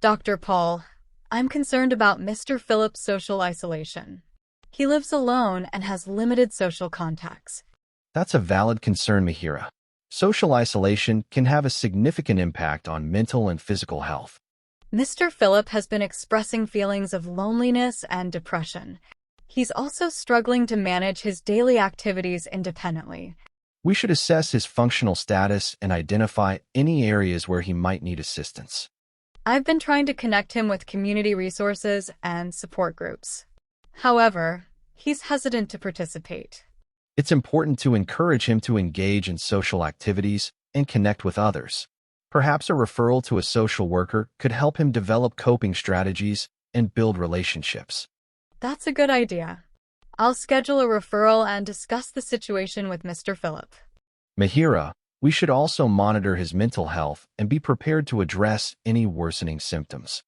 Dr. Paul, I'm concerned about Mr. Philip's social isolation. He lives alone and has limited social contacts. That's a valid concern, Mihira. Social isolation can have a significant impact on mental and physical health. Mr. Philip has been expressing feelings of loneliness and depression. He's also struggling to manage his daily activities independently. We should assess his functional status and identify any areas where he might need assistance. I've been trying to connect him with community resources and support groups. However, he's hesitant to participate. It's important to encourage him to engage in social activities and connect with others. Perhaps a referral to a social worker could help him develop coping strategies and build relationships. That's a good idea. I'll schedule a referral and discuss the situation with Mr. Philip. Mihira, we should also monitor his mental health and be prepared to address any worsening symptoms.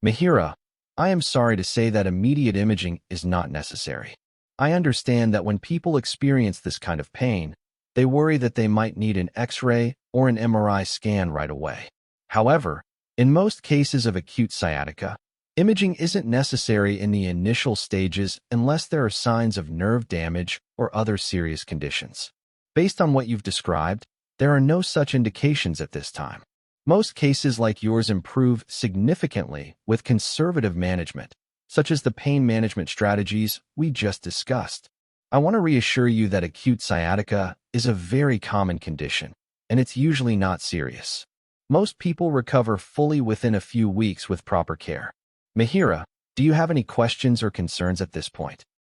Mihira, I am sorry to say that immediate imaging is not necessary. I understand that when people experience this kind of pain, they worry that they might need an X-ray or an MRI scan right away. However, in most cases of acute sciatica, imaging isn't necessary in the initial stages unless there are signs of nerve damage or other serious conditions. Based on what you've described, there are no such indications at this time. Most cases like yours improve significantly with conservative management, such as the pain management strategies we just discussed. I want to reassure you that acute sciatica is a very common condition, and it's usually not serious. Most people recover fully within a few weeks with proper care. Mihira, do you have any questions or concerns at this point?